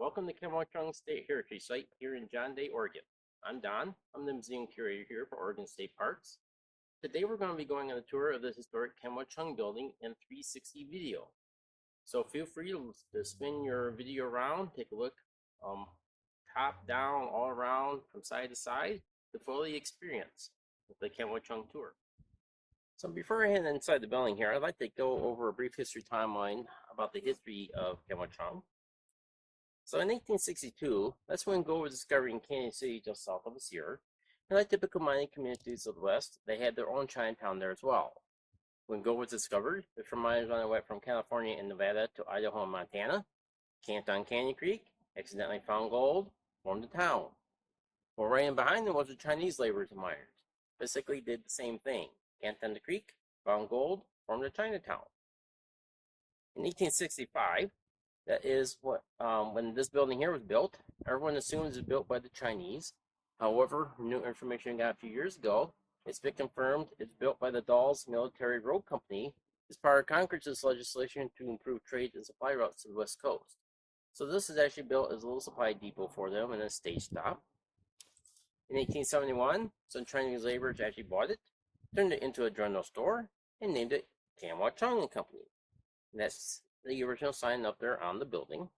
Welcome to Chung State Heritage Site here in John Day, Oregon. I'm Don. I'm the museum curator here for Oregon State Parks. Today we're going to be going on a tour of the historic Chung building in 360 video. So feel free to spin your video around, take a look top, down, all around, from side to side to fully experience the Chung tour. So before I head inside the building here, I'd like to go over a brief history timeline about the history of Chung. So in 1862, that's when gold was discovered in Canyon City, just south of us here. And like typical mining communities of the West, they had their own Chinatown there as well. When gold was discovered, different miners on their way from California and Nevada to Idaho and Montana, camped on Canyon Creek, accidentally found gold, formed a town. Well, right in behind them was the Chinese laborers and miners. Basically did the same thing. Camped on the creek, found gold, formed a Chinatown. In 1865, that is what when this building here was built, everyone assumes it's built by the Chinese. However, new information got a few years ago. It's been confirmed it's built by the Dawes Military Road Company as part of Congress's legislation to improve trade and supply routes to the West Coast. So this is actually built as a little supply depot for them and a stage stop. In 1871, some Chinese laborers actually bought it, turned it into a general store, and named it Chung Company. And that's the original sign up there on the building.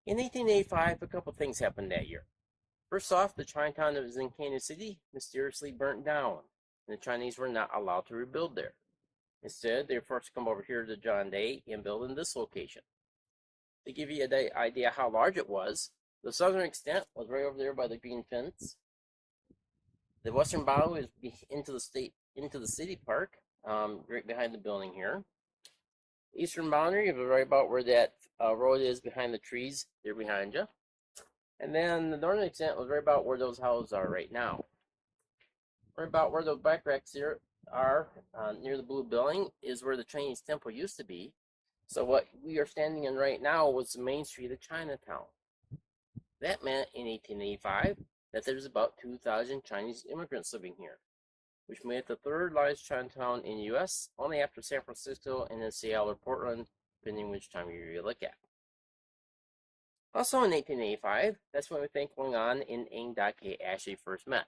In 1885, a couple things happened that year. First off, the Chinatown that was in Canyon City mysteriously burnt down, and the Chinese were not allowed to rebuild there. Instead, they were forced to come over here to John Day and build in this location. To give you an idea how large it was, the southern extent was right over there by the green fence. The western boundary was into the city park, right behind the building here. Eastern boundary was right about where that road is behind the trees there behind you. And then the northern extent was right about where those houses are right now. Right about where those bike racks here are near the blue building is where the Chinese temple used to be. So what we are standing in right now was the main street of Chinatown. That meant in 1885 that there's about 2,000 Chinese immigrants living here, which made it the third largest Chinatown in the U.S., only after San Francisco and then Seattle or Portland, depending which time you look at. Also in 1885, that's when we think Wang An and Ng Dake actually first met.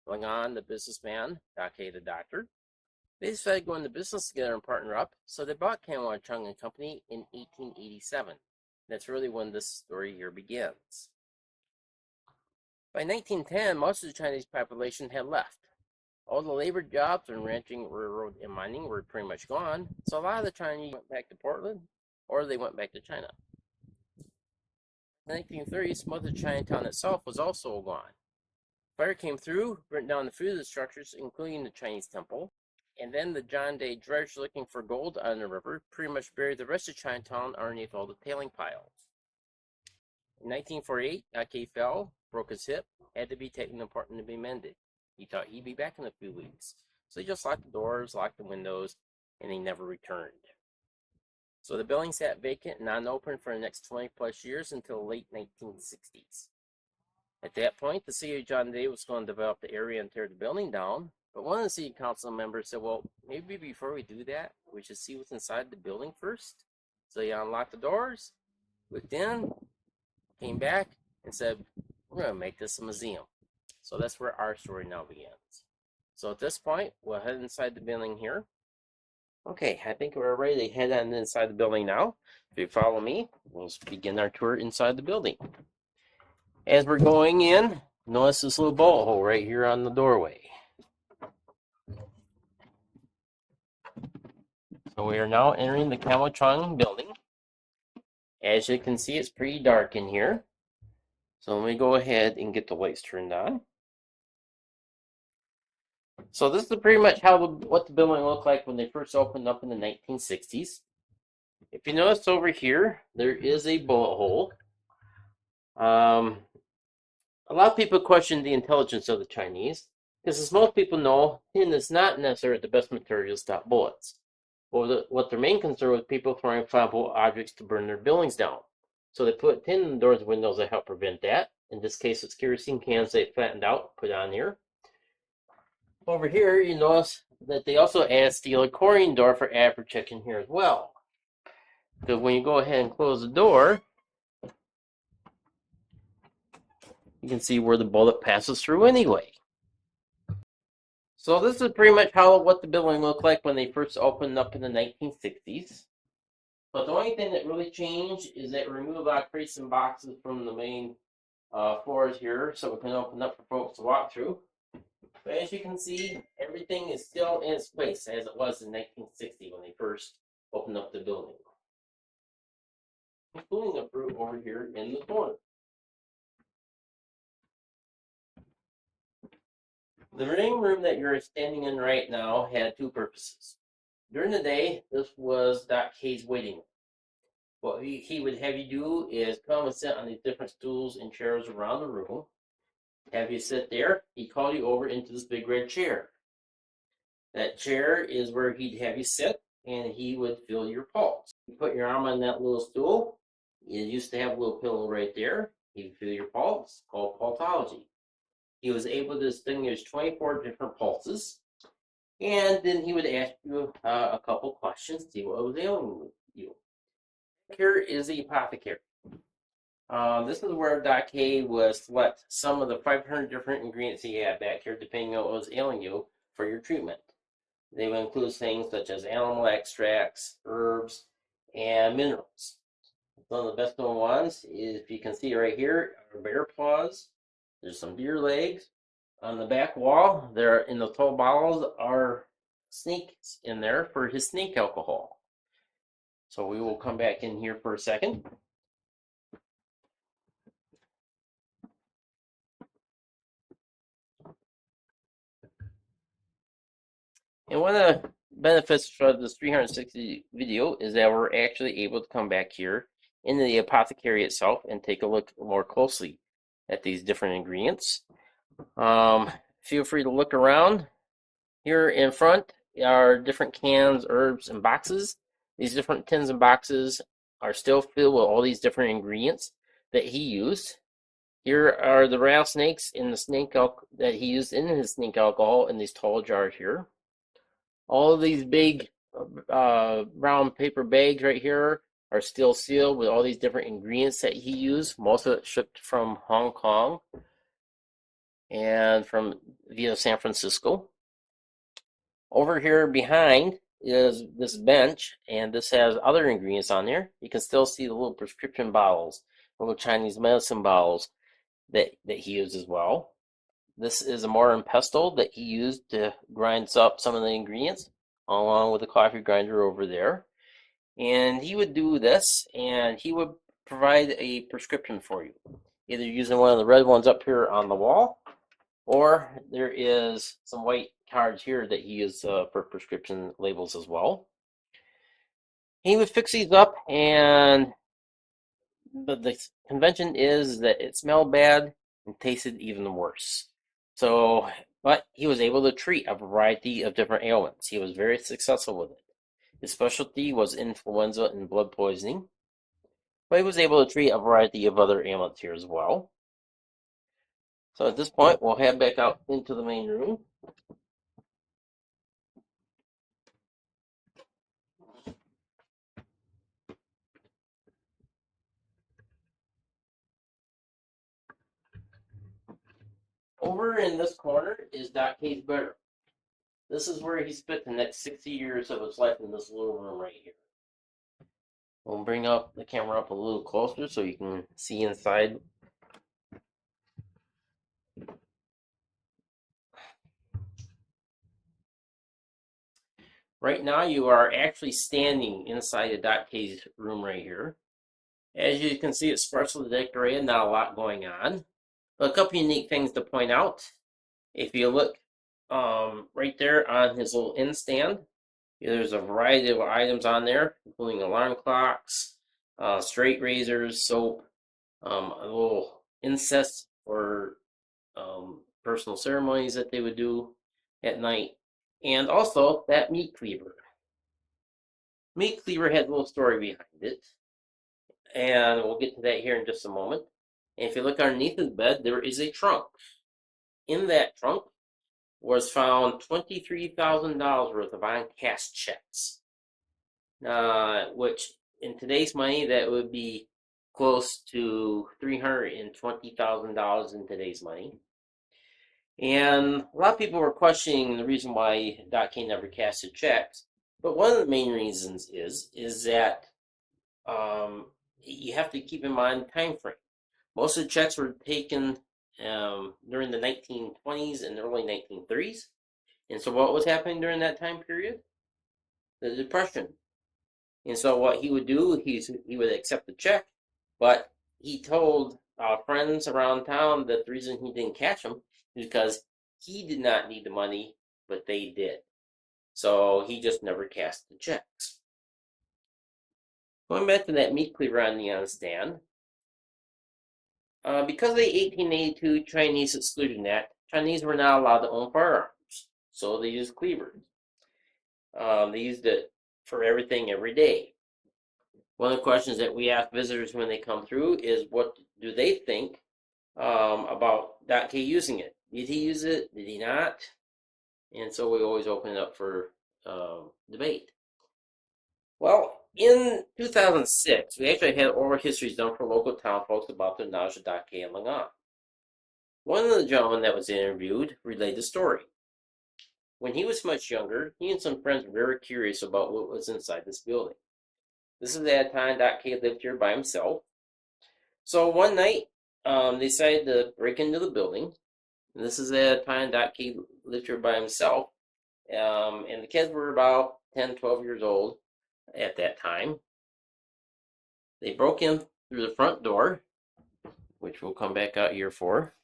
Wang An, the businessman, Dake, the doctor. They decided to go into business together and partner up, so they bought Chung and Company in 1887. That's really when this story here begins. By 1910, most of the Chinese population had left. All the labor jobs in ranching, railroad, and mining were pretty much gone, so a lot of the Chinese went back to Portland, or they went back to China. In the 1930s, most of Chinatown itself was also gone. Fire came through, burnt down a few of the structures, including the Chinese temple, and then the John Day dredge looking for gold on the river pretty much buried the rest of Chinatown underneath all the tailing piles. In 1948, Ake fell, broke his hip, had to be taken apart and to be mended. He thought he'd be back in a few weeks. So he just locked the doors, locked the windows, and he never returned. So the building sat vacant and non-open for the next 20 plus years until the late 1960s. At that point, the city of John Day was going to develop the area and tear the building down, but one of the city council members said, well, maybe before we do that, we should see what's inside the building first. So he unlocked the doors, looked in, came back, and said, we're going to make this a museum. So that's where our story now begins. So at this point, we'll head inside the building here. Okay, I think we're ready to head on inside the building now. If you follow me, we'll begin our tour inside the building. As we're going in, notice this little bullet hole right here on the doorway. So we are now entering the Chung building. As you can see, it's pretty dark in here. So let me go ahead and get the lights turned on. So this is pretty much what the building looked like when they first opened up in the 1960s. If you notice over here, there is a bullet hole. A lot of people question the intelligence of the Chinese, because as most people know, tin is not necessarily the best material to stop bullets. What their main concern was people throwing flammable objects to burn their buildings down. So they put tin in the doors and windows to help prevent that. In this case, it's kerosene cans they flattened out, put on here. Over here, you notice that they also add steel accordion door for add protection here as well. Because when you go ahead and close the door, you can see where the bullet passes through anyway. So this is pretty much what the building looked like when they first opened up in the 1960s. But the only thing that really changed is that we removed a lot of crates and boxes from the main floors here, so we can open up for folks to walk through. But as you can see, everything is still in its place as it was in 1960 when they first opened up the building, including the fruit over here in the corner. The main room that you're standing in right now had two purposes. During the day, this was Doc K's waiting room. What he would have you do is come and sit on these different stools and chairs around the room, have you sit there. He'd call you over into this big red chair. That chair is where he'd have you sit, and he would feel your pulse. You put your arm on that little stool. You used to have a little pillow right there. He would feel your pulse, called pulsology. He was able to distinguish 24 different pulses, and then he would ask you a couple questions, see what was ailing you. Here is the apothecary. This is where Doc K would select some of the 500 different ingredients he had back here, depending on what was ailing you for your treatment. They would include things such as animal extracts, herbs, and minerals. One of the best known ones is, if you can see right here, are bear paws. There's some deer legs. On the back wall, there in the tall bottles are snakes in there for his snake alcohol. So we will come back in here for a second. And one of the benefits of this 360 video is that we're actually able to come back here into the apothecary itself and take a look more closely at these different ingredients. Feel free to look around. Here in front are different cans, herbs, and boxes. These different tins and boxes are still filled with all these different ingredients that he used. Here are the rattlesnakes in the snake that he used in his snake alcohol in these tall jars here. All of these big brown paper bags right here are still sealed with all these different ingredients that he used. Most of it shipped from Hong Kong and from via San Francisco. Over here behind is this bench, and this has other ingredients on there. You can still see the little prescription bottles, little Chinese medicine bottles that he used as well. This is a mortar and pestle that he used to grind up some of the ingredients, along with the coffee grinder over there. And he would do this, and he would provide a prescription for you, either using one of the red ones up here on the wall, or there is some white cards here that he used for prescription labels as well. He would fix these up, and the convention is that it smelled bad and tasted even worse. So, but he was able to treat a variety of different ailments. He was very successful with it. His specialty was influenza and blood poisoning, but he was able to treat a variety of other ailments here as well. So at this point, we'll head back out into the main room. Over in this corner is Doc K's bedroom. This is where he spent the next 60 years of his life, in this little room right here. We'll bring up the camera up a little closer so you can see inside. Right now, you are actually standing inside the Doc K's room right here. As you can see, it's sparsely decorated, not a lot going on. A couple unique things to point out. If you look right there on his little end stand, there's a variety of items on there, including alarm clocks, straight razors, soap, a little incense for personal ceremonies that they would do at night, and also that meat cleaver. Meat cleaver had a little story behind it, and we'll get to that here in just a moment. And if you look underneath his bed, there is a trunk. In that trunk was found $23,000 worth of on-cash checks, which in today's money, that would be close to $320,000 in today's money. And a lot of people were questioning the reason why Doc Kane never cashed checks. But one of the main reasons is that you have to keep in mind the time frame. Most of the checks were taken during the 1920s and early 1930s. And so what was happening during that time period? The Depression. And so what he would do, he would accept the check, but he told friends around town that the reason he didn't catch them is because he did not need the money, but they did. So he just never cashed the checks. Going back to that meat cleaver on the stand, because of the 1882 Chinese Exclusion Act, Chinese were not allowed to own firearms, so they used cleavers. They used it for everything every day. One of the questions that we ask visitors when they come through is, what do they think about Dot K using it? Did he use it? Did he not? And so we always open it up for debate. Well, in 2006, we actually had oral histories done for local town folks about their knowledge of Dot K and Langan. One of the gentlemen that was interviewed relayed the story. When he was much younger, he and some friends were very curious about what was inside this building. This is at a time Dot K lived here by himself. So one night, they decided to break into the building. And this is at a time Dot K lived here by himself. And the kids were about 10, 12 years old at that time. They broke in through the front door, which we'll come back out here for.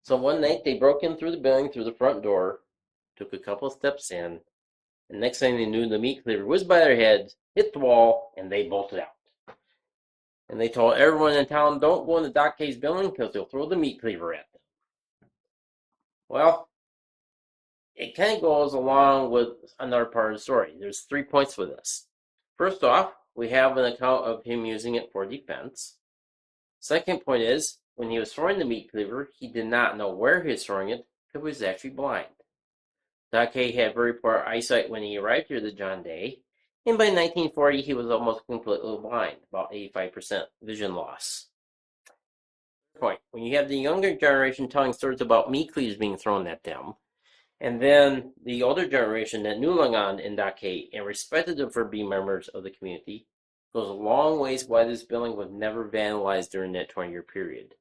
So one night they broke in through the building through the front door, took a couple of steps in, and next thing they knew, the meat cleaver whizzed by their heads, hit the wall, and they bolted out. And they told everyone in town, don't go in the Doc K's building because they'll throw the meat cleaver at them. Well, it kind of goes along with another part of the story. There's 3 points with this. First off, we have an account of him using it for defense. Second point is, when he was throwing the meat cleaver, he did not know where he was throwing it because he was actually blind. Doc K had very poor eyesight when he arrived here to John Day, and by 1940 he was almost completely blind, about 85% vision loss. Point. When you have the younger generation telling stories about meat cleavers being thrown at them, and then the older generation that knew Langan and Doc K and respected them for being members of the community, goes a long ways why this building was never vandalized during that 20-year period.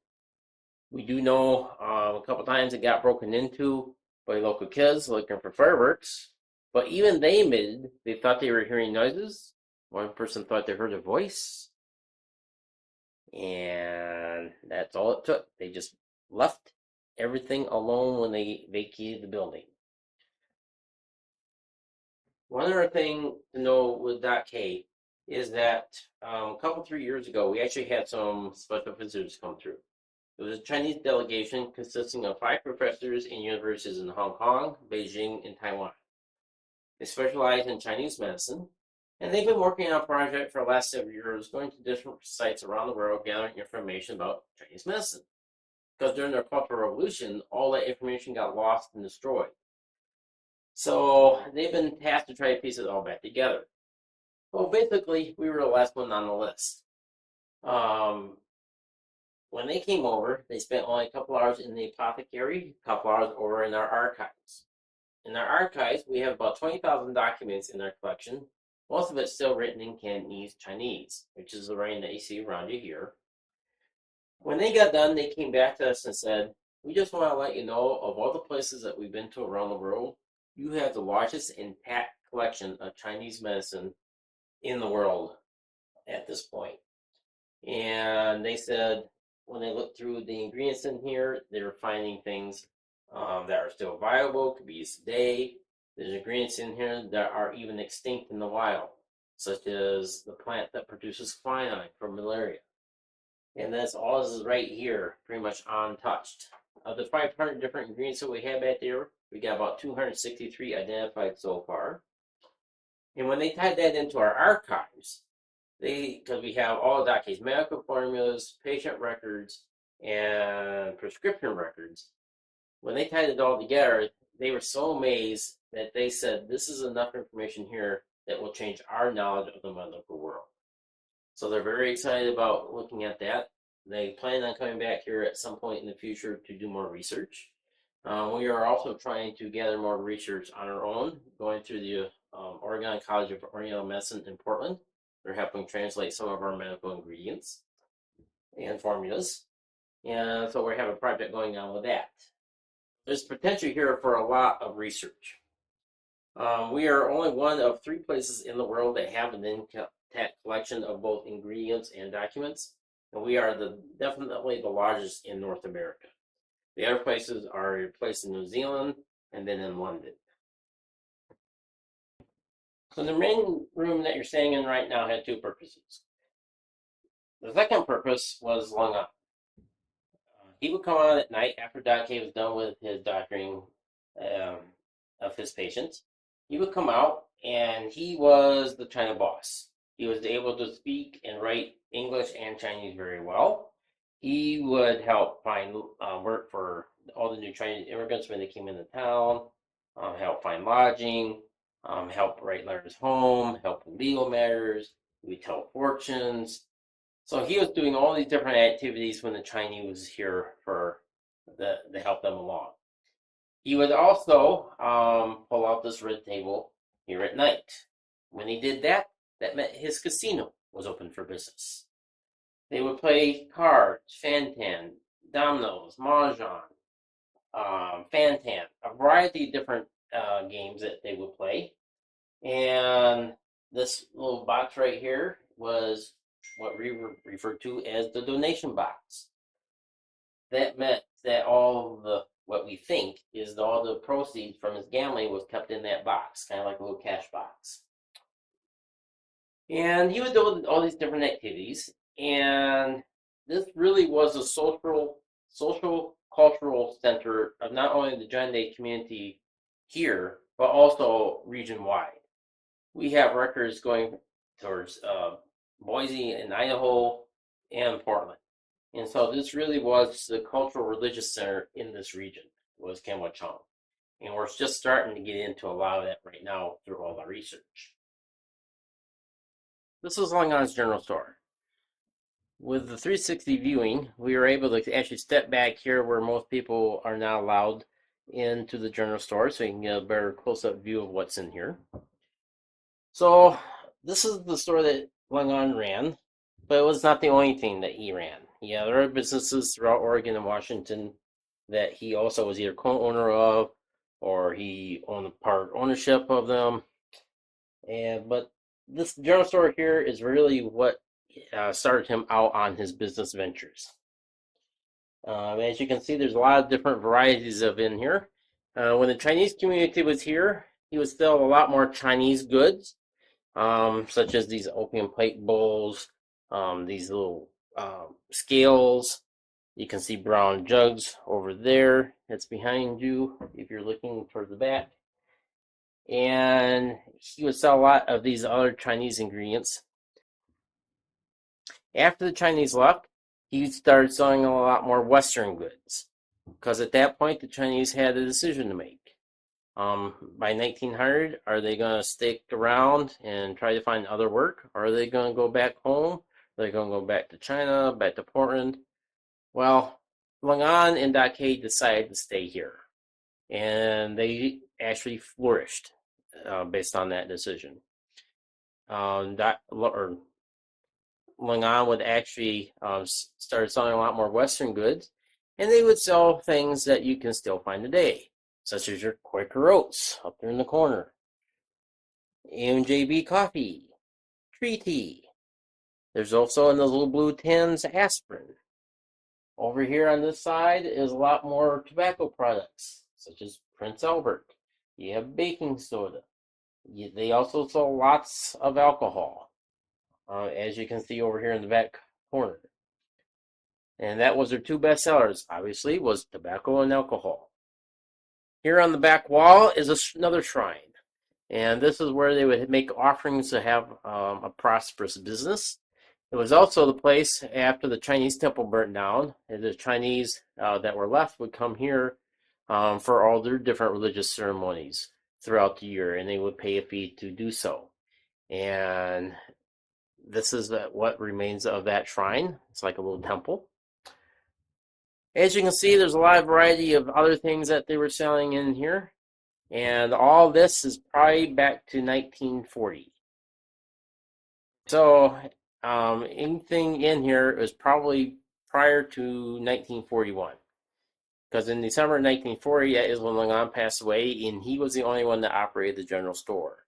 We do know a couple times it got broken into by local kids looking for fireworks, but even they admitted they thought they were hearing noises. One person thought they heard a voice, and that's all it took. They just left everything alone when they vacated the building. One other thing to know with Doc K is that a couple, 3 years ago, we actually had some special visitors come through. It was a Chinese delegation consisting of 5 professors in universities in Hong Kong, Beijing, and Taiwan. They specialize in Chinese medicine, and they've been working on a project for the last several years, going to different sites around the world, gathering information about Chinese medicine. Because during their Cultural Revolution, all that information got lost and destroyed. So they've been tasked to try to piece it all back together. Well, basically, we were the last one on the list. When they came over, they spent only a couple hours in the apothecary, a couple hours over in our archives. In our archives, we have about 20,000 documents in our collection, most of it still written in Cantonese Chinese, which is the writing that you see around you here. When they got done, they came back to us and said, we just want to let you know, of all the places that we've been to around the world, you have the largest intact collection of Chinese medicine in the world at this point. And they said, when they looked through the ingredients in here, they were finding things that are still viable, could be used today. There's ingredients in here that are even extinct in the wild, such as the plant that produces quinine for malaria. And that's all this is right here, pretty much untouched. Of the 500 different ingredients that we have back there, we got about 263 identified so far. And when they tied that into our archives, because we have all of Doc K's medical formulas, patient records, and prescription records, when they tied it all together, they were so amazed that they said this is enough information here that will change our knowledge of the medical world. So they're very excited about looking at that. They plan on coming back here at some point in the future to do more research. We are also trying to gather more research on our own, going through the Oregon College of Oriental Medicine in Portland. They're helping translate some of our medical ingredients and formulas. And so we have a project going on with that. There's potential here for a lot of research. We are only one of 3 places in the world that have an intact collection of both ingredients and documents, and we are definitely the largest in North America. The other places are placed in New Zealand and then in London. So the main room that you're staying in right now had 2 purposes. The second purpose was lung up. He would come on at night after Doc K was done with his doctoring of his patients. He would come out, and he was the China boss. He was able to speak and write English and Chinese very well. He would help find work for all the new Chinese immigrants when they came into town, help find lodging, help write letters home, help with legal matters. He would tell fortunes. So he was doing all these different activities when the Chinese was here for to help them along. He would also pull out this red table here at night. When he did that, that meant his casino was open for business. They would play cards, fantan, dominoes, mahjong, fantan, a variety of different games that they would play. And this little box right here was what we referred to as the donation box. That meant that all the what we think is all the proceeds from his gambling was kept in that box, kind of like a little cash box. And he would do all these different activities, and this really was a social cultural center of not only the John Day community here, but also region-wide. We have records going towards Boise and Idaho and Portland. And so this really was the cultural religious center in this region, was Chung. And we're just starting to get into a lot of that right now through all our research. This is Long On's general store. With the 360 viewing, we were able to actually step back here where most people are not allowed into the general store, so you can get a better close-up view of what's in here. So this is the store that Long On ran, but it was not the only thing that he ran. He had other businesses throughout Oregon and Washington that he also was either co-owner of, or he owned a part ownership of them. But this general store here is really what started him out on his business ventures. As you can see, there's a lot of different varieties of in here. When the Chinese community was here, he would sell a lot more Chinese goods, such as these opium plate bowls, these little scales. You can see brown jugs over there. That's behind you if you're looking toward the back. And he would sell a lot of these other Chinese ingredients. After the Chinese left, he started selling a lot more Western goods, because at that point the Chinese had a decision to make. By 1900, are they going to stick around and try to find other work? Or are they going to go back home? Are they going to go back to China, back to Portland? Well, Long On and Doc K decided to stay here, and they actually flourished based on that decision. Long On would actually start selling a lot more Western goods, and they would sell things that you can still find today, such as your Quaker Oats up there in the corner, MJB coffee, tree tea. There's also in those little blue tins aspirin. Over here on this side is a lot more tobacco products, such as Prince Albert. You have baking soda. They also sell lots of alcohol, as you can see over here in the back corner. And that was their 2 best sellers, obviously, was tobacco and alcohol. Here on the back wall is another shrine. And this is where they would make offerings to have a prosperous business. It was also the place after the Chinese temple burnt down, and the Chinese that were left would come here for all their different religious ceremonies, throughout the year, and they would pay a fee to do so. And this is what remains of that shrine. It's like a little temple. As you can see, there's a lot of variety of other things that they were selling in here. And all this is probably back to 1940. So anything in here is probably prior to 1941. Because in December 1940, that is when Langan passed away, and he was the only one that operated the general store.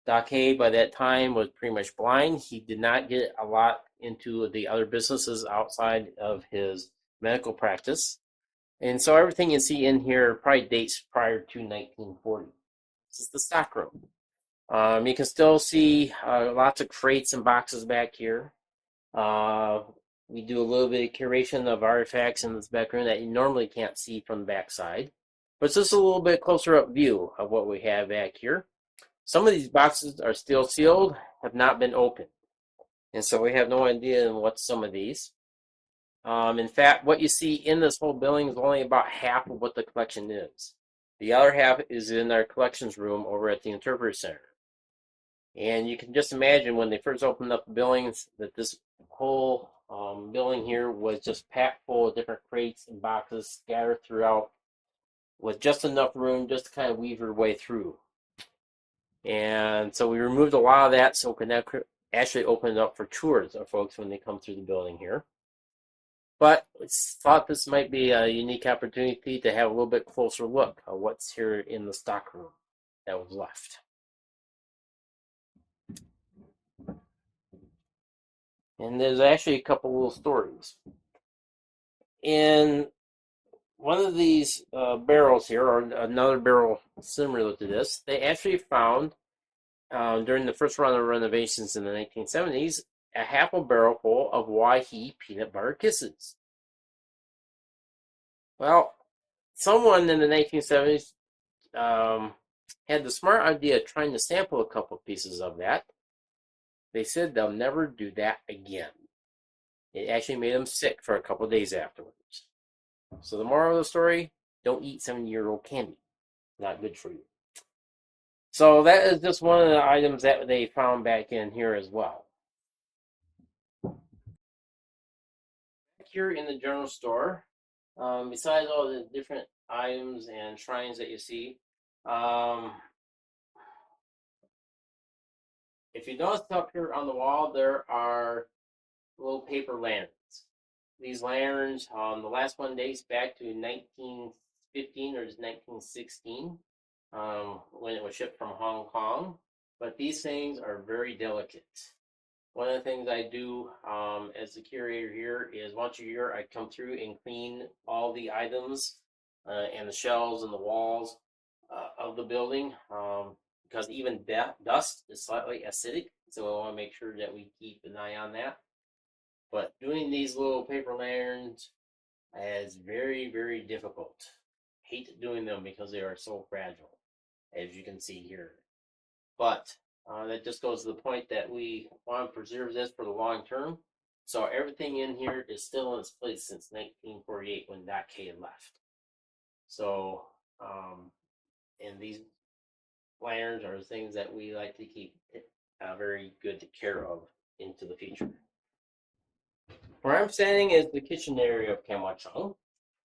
Doc Hay, by that time, was pretty much blind. He did not get a lot into the other businesses outside of his medical practice. And so everything you see in here probably dates prior to 1940. This is the stock room. You can still see lots of crates and boxes back here. We do a little bit of curation of artifacts in this back room that you normally can't see from the back side. But it's just a little bit closer up view of what we have back here. Some of these boxes are still sealed, have not been opened. And so we have no idea what's some of these. In fact, what you see in this whole building is only about half of what the collection is. The other half is in our collections room over at the Interpreter Center. And you can just imagine when they first opened up the buildings that this whole building here was just packed full of different crates and boxes scattered throughout with just enough room just to kind of weave your way through. And so we removed a lot of that so we can actually open it up for tours of folks when they come through the building here. But I thought this might be a unique opportunity to have a little bit closer look at what's here in the stock room that was left. And there's actually a couple little stories. In one of these barrels here, or another barrel similar to this, they actually found during the first round of renovations in the 1970s a half a barrel full of Waihi peanut butter kisses. Well, someone in the 1970s had the smart idea of trying to sample a couple pieces of that. They said they'll never do that again. It actually made them sick for a couple of days afterwards. So the moral of the story, don't eat 70-year-old candy. Not good for you. So that is just one of the items that they found back in here as well. Here in the general store, besides all the different items and shrines that you see, if you notice up here on the wall, there are little paper lanterns. These lanterns, the last one dates back to 1915 or 1916, when it was shipped from Hong Kong. But these things are very delicate. One of the things I do as the curator here is once a year I come through and clean all the items and the shelves and the walls of the building because even dust is slightly acidic, so I want to make sure that we keep an eye on that. But doing these little paper lanterns is very, very difficult. Hate doing them because they are so fragile, as you can see here. But that just goes to the point that we want to preserve this for the long term. So everything in here is still in its place since 1948 when Doc Hay left. So, and these lanterns are things that we like to keep very good care of into the future. Where I'm standing is the kitchen area of Chung.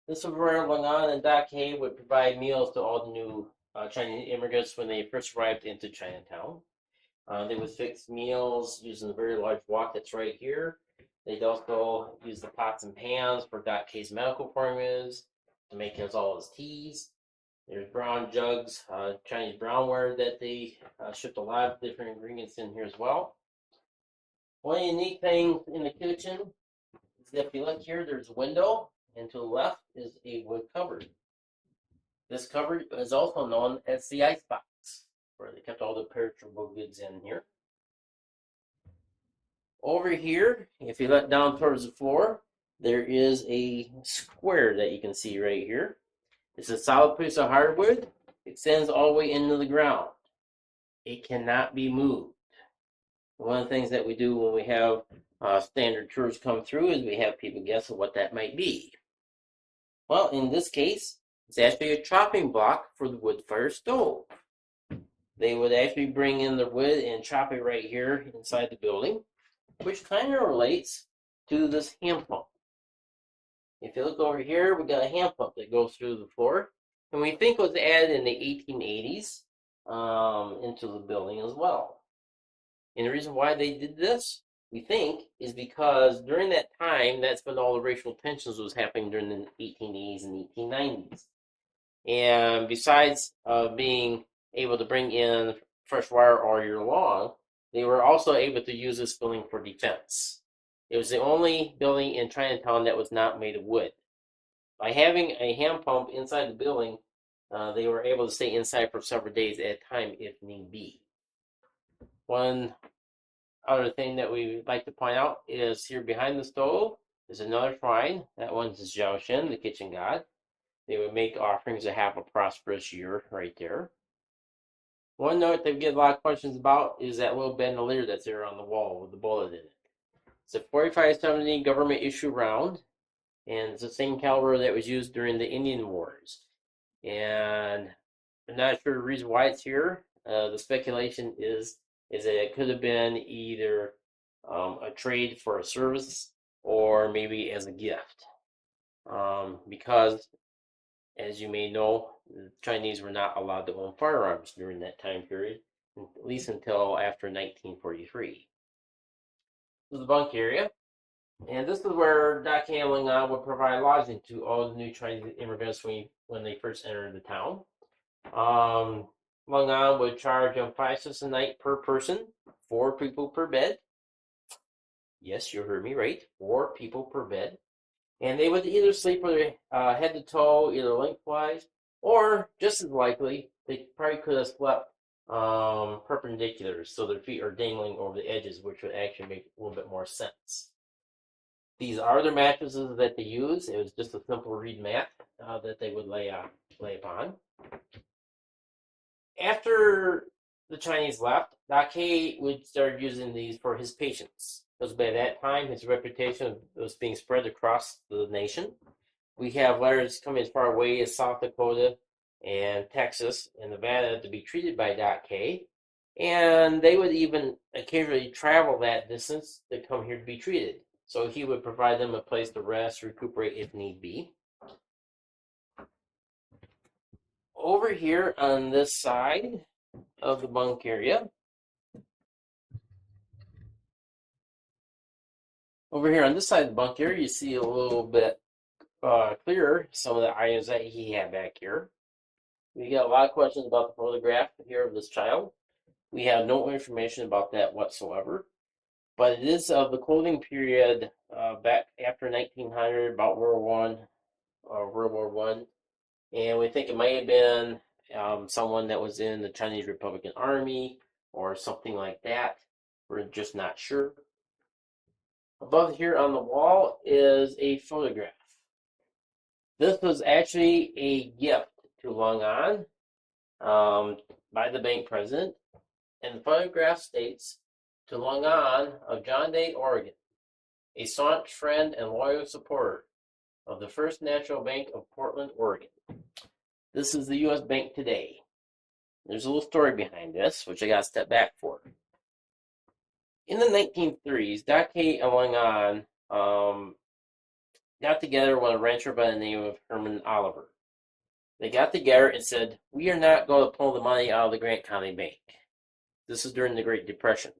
This is where Langan and Doc Hay would provide meals to all the new Chinese immigrants when they first arrived into Chinatown. They would fix meals using the very large wok that's right here. They'd also use the pots and pans for Doc Hay's medical formulas to make all his teas. There's brown jugs, Chinese brownware that they shipped a lot of different ingredients in here as well. One unique thing in the kitchen is that if you look here, there's a window, and to the left is a wood cupboard. This cupboard is also known as the icebox, where they kept all the perishable goods in here. Over here, if you look down towards the floor, there is a square that you can see right here. It's a solid piece of hardwood. It extends all the way into the ground. It cannot be moved. One of the things that we do when we have standard tours come through is we have people guess what that might be. Well, in this case, it's actually a chopping block for the wood fire stove. they would actually bring in the wood and chop it right here inside the building, which kind of relates to this hand pump. If you look over here, we got a hand pump that goes through the floor, and we think it was added in the 1880s into the building as well. And the reason why they did this, we think, is because during that time, that's when all the racial tensions was happening during the 1880s and 1890s. And besides being able to bring in fresh water all year long, they were also able to use this building for defense. It was the only building in Chinatown that was not made of wood. By having a hand pump inside the building, they were able to stay inside for several days at a time if need be. One other thing that we would like to point out is here behind the stove is another shrine. That one's Zhao Shen, the kitchen god. They would make offerings to have a prosperous year right there. One note that we get a lot of questions about is that little bandolier that's there on the wall with the bullet in it. It's a 45-70 government issue round, and it's the same caliber that was used during the Indian Wars. And I'm not sure the reason why it's here. The speculation is that it could have been either a trade for a service or maybe as a gift. Because, as you may know, the Chinese were not allowed to own firearms during that time period, at least until after 1943. This is the bunk area, and this is where Dak Hamlinga would provide lodging to all the new Chinese immigrants when they first entered the town. Lungan would charge them 5 cents a night per person, 4 people per bed. Yes, you heard me right, 4 people per bed. And they would either sleep with their head to toe, either lengthwise, or just as likely, they probably could have slept perpendicular, so their feet are dangling over the edges, which would actually make a little bit more sense. These are their mattresses that they use. It was just a simple reed mat that they would lay upon. After the Chinese left, Dake would start using these for his patients, because by that time his reputation was being spread across the nation. We have letters coming as far away as South Dakota and Texas and Nevada to be treated by Dake, and they would even occasionally travel that distance to come here to be treated. So he would provide them a place to rest, recuperate if need be. Over here on this side of the bunk area, over here on this side of the bunk area, you see a little bit clearer some of the items that he had back here. We got a lot of questions about the photograph here of this child. We have no information about that whatsoever, but it is of the clothing period back after 1900, about World War One, and we think it might have been someone that was in the Chinese Republican Army or something like that. We're just not sure. Above here on the wall is a photograph. This was actually a gift to Long An by the bank president, and the photograph states, "To Long An of John Day, Oregon, a staunch friend and loyal supporter of the First National Bank of Portland, Oregon." This is the U.S. Bank today. There's a little story behind this, which I got to step back for. In the 1930s, Dake and Long An got together with a rancher by the name of Herman Oliver. They got together and said, "We are not going to pull the money out of the Grant County Bank." This is during the Great Depression.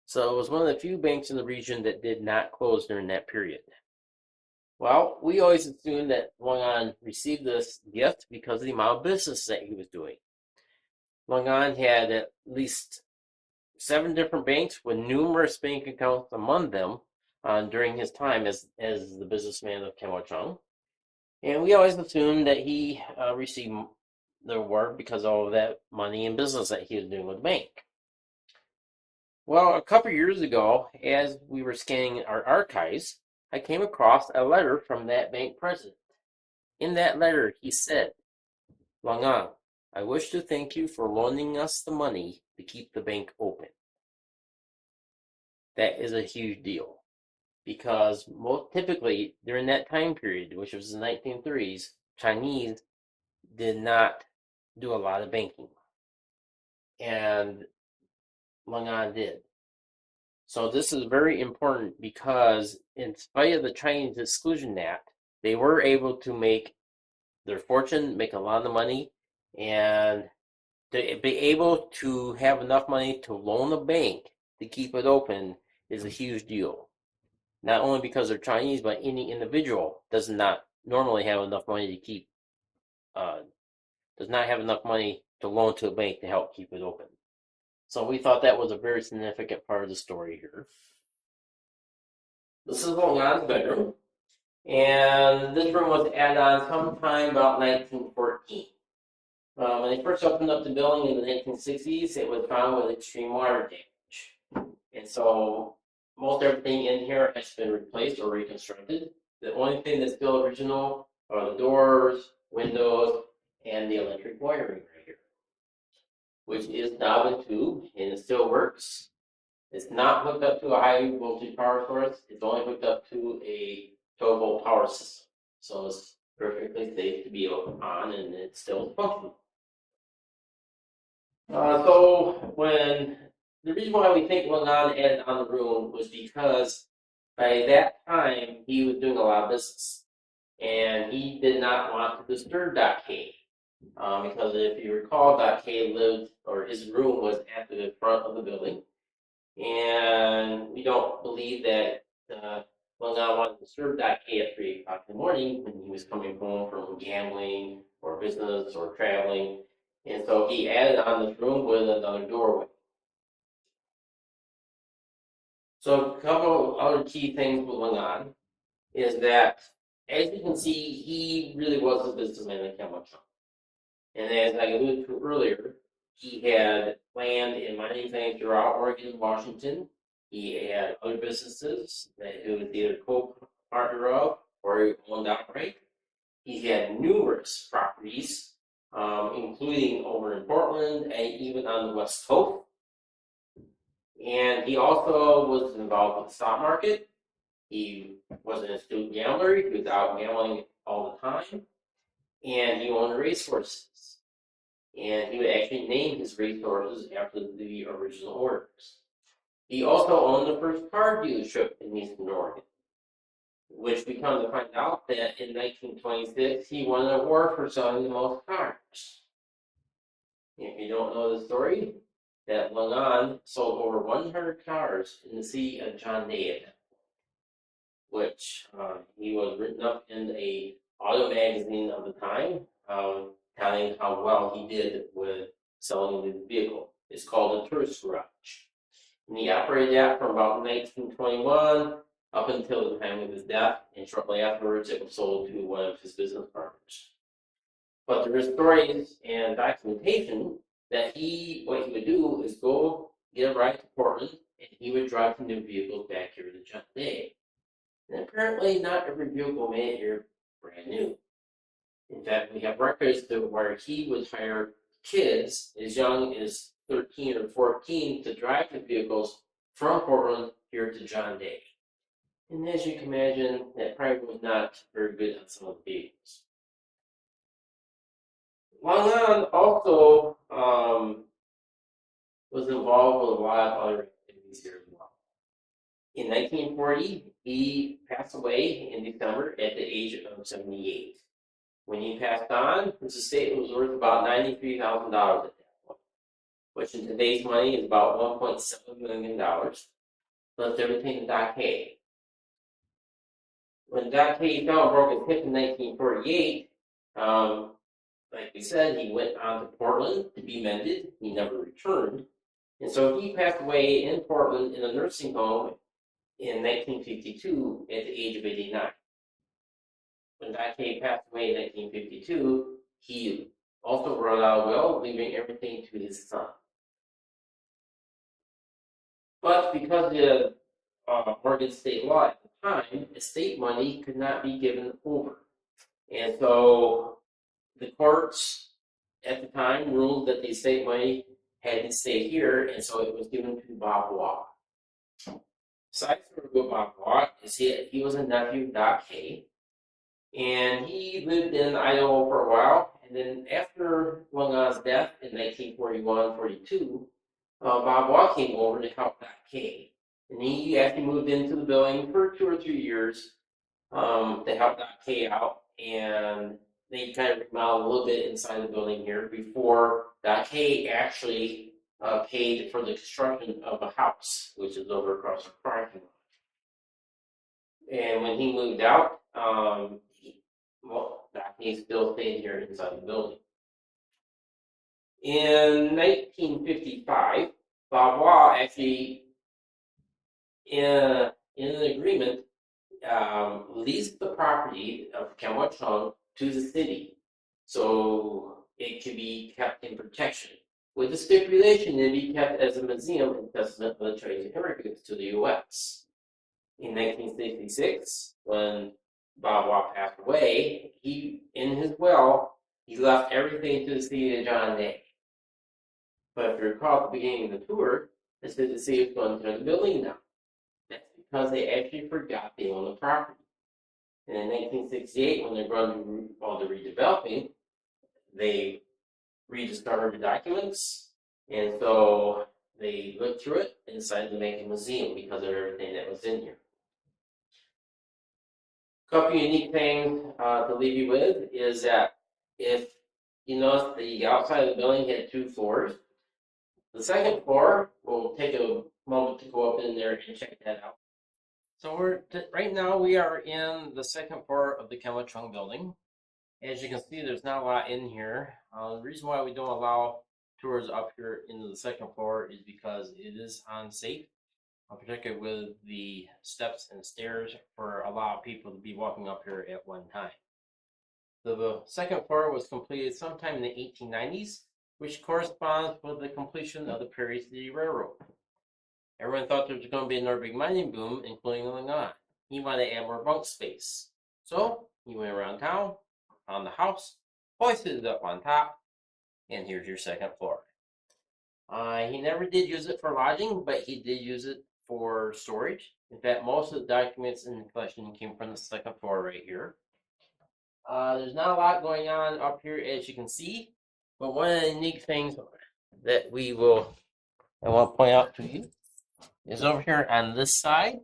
So it was one of the few banks in the region that did not close during that period. Well, we always assumed that Long An received this gift because of the amount of business that he was doing. Long An had at least 7 different banks with numerous bank accounts among them during his time as the businessman of Chung. And we always assumed that he received the award because of all of that money and business that he was doing with the bank. Well, a couple years ago, as we were scanning our archives, I came across a letter from that bank president. In that letter, he said, "Long An, I wish to thank you for loaning us the money to keep the bank open." That is a huge deal, because most typically during that time period, which was the 1930s, Chinese did not do a lot of banking. and Langan did. So this is very important because in spite of the Chinese Exclusion Act, they were able to make their fortune, make a lot of money, and to be able to have enough money to loan a bank to keep it open is a huge deal. Not only because they're Chinese, but any individual does not normally have enough money to keep, uh, does not have enough money to loan to a bank to help keep it open. So we thought that was a very significant part of the story here. This is Longan's bedroom, and this room was added on sometime about 1914. When they first opened up the building in the 1960s, it was found with extreme water damage. And so most everything in here has been replaced or reconstructed. The only thing that's still original are the doors, windows, and the electric wiring right here, which is knob and tube, and it still works. It's not hooked up to a high voltage power source. It's only hooked up to a 12 volt power system. So it's perfectly safe to be on, and it's still functional. So when the reason why we think Langan added on the room was because by that time he was doing a lot of business, and he did not want to disturb Doc K. Because if you recall, Doc K lived, or his room was at the front of the building, and we don't believe that Langan wanted to disturb Doc K at 3 o'clock in the morning when he was coming home from gambling or business or traveling. And so he added on this room with another doorway. So a couple other key things with Langan is that, as you can see, he really was a businessman in Chung. And as I alluded to earlier, he had land and mining claims throughout Oregon and Washington. He had other businesses that he was either co-partner of or he owned outright. He had numerous properties, including over in Portland and even on the West Coast. And he also was involved with the stock market. He was an astute gambler. He was out gambling all the time. And he owned racehorses. And he would actually name his racehorses after the original orders. He also owned the first car dealership in Eastern Oregon, which we come to find out that in 1926 he won an award for selling the most cars. If you don't know the story, that Langan sold over 100 cars in the city of John Day, which he was written up in a auto magazine of the time, telling how well he did with selling the vehicle. It's called a tourist garage. And he operated that from about 1921 up until the time of his death, and shortly afterwards it was sold to one of his business partners. But there is stories and documentation that what he would do is go get a ride to Portland, and he would drive the new vehicles back here to John Day. And apparently not every vehicle made it here brand new. In fact, we have records where he would hire kids as young as 13 or 14 to drive the vehicles from Portland here to John Day. And as you can imagine, that probably was not very good on some of the vehicles. Langan also was involved with a lot of other activities here as well. In 1940, he passed away in December at the age of 78. When he passed on, his estate was worth about $93,000 at that point, which in today's money is about $1.7 million. Left everything to Doc Hay. When Doc Hay fell and broke his hip in 1948, like we said, he went on to Portland to be mended. He never returned. And so he passed away in Portland in a nursing home in 1952 at the age of 89. When Doc Hay passed away in 1952, he also wrote out a will, leaving everything to his son. But because the Oregon state law at the time, estate money could not be given over. And so the courts at the time ruled that the estate money had to stay here, and so it was given to Bob Waugh. Side story with Bob Waugh is he was a nephew of Doc Hay, And he lived in Idaho for a while. And then after Lunga's death in 1941-42, Bob Waugh came over to help Doc Kay. And he actually moved into the building for 2 or 3 years to help Doc Kay out. And they kind of remodeled a little bit inside the building here before Doc Kay actually paid for the construction of a house, which is over across the parking lot. And when he moved out, he still stayed here inside the building. In 1955, Bob Waugh actually, in an agreement, leased the property of Chung to the city so it could be kept in protection, with the stipulation it be kept as a museum and testament of the Chinese immigrants to the U.S. In 1966, when Bob Waugh passed away, in his will, he left everything to the city of John Day. But if you recall at the beginning of the tour, it said the city was going to tear the building down. That's because they actually forgot they owned the property. And in 1968, when they're going to do all the redeveloping, they rediscovered the documents, and so they looked through it and decided to make a museum because of everything that was in here. A couple unique things to leave you with is that if you notice the outside of the building had 2 floors, the second floor, we'll take a moment to go up in there and check that out. So right now we are in the second floor of the Chung building. As you can see, there's not a lot in here. The reason why we don't allow tours up here into the second floor is because it is unsafe, particularly with the steps and stairs for a lot of people to be walking up here at one time. So the second floor was completed sometime in the 1890s, which corresponds with the completion of the Prairie City Railroad. Everyone thought there was going to be another big mining boom, including Langon. He wanted to add more bunk space. So he went around town, found the house, hoisted it up on top, and here's your second floor. He never did use it for lodging, but he did use it for storage. In fact, most of the documents in the collection came from the second floor right here. There's not a lot going on up here, as you can see, but one of the unique things that I want to point out to you is over here on this side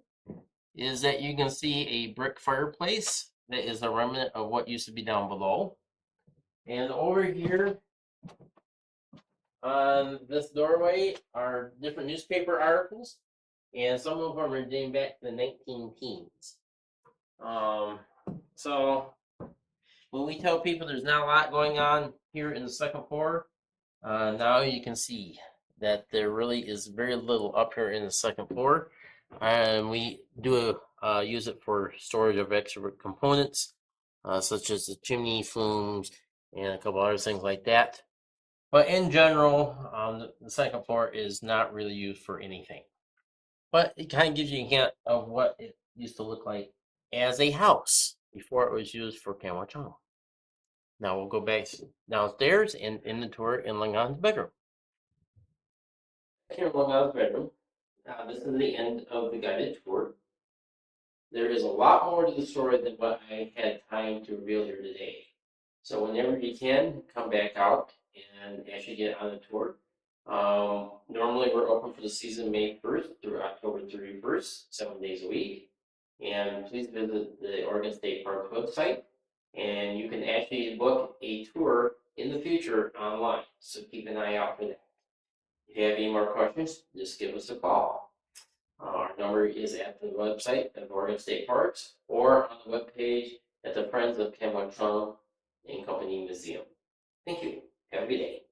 is that you can see a brick fireplace that is a remnant of what used to be down below. And over here on this doorway are different newspaper articles, and some of them are dating back to the 19-teens. So when we tell people there's not a lot going on here in the second floor, now you can see that there really is very little up here in the second floor. And we do use it for storage of extra components, such as the chimney flumes and a couple other things like that. But in general, the second floor is not really used for anything. But it kind of gives you a hint of what it used to look like as a house before it was used for Chung. Now we'll go back downstairs and in the tour in Langan's bedroom. Here in Langan's bedroom, this is the end of the guided tour. There is a lot more to the story than what I had time to reveal here today. So whenever you can, come back out and actually get on the tour. Normally we're open for the season May 1st through October 31st, 7 days a week. And please visit the Oregon State Parks website, and you can actually book a tour in the future online. So keep an eye out for that. If you have any more questions, just give us a call. Our number is at the website of Oregon State Parks or on the webpage at the Friends of Chung and Company Museum. Thank you. Have a good day.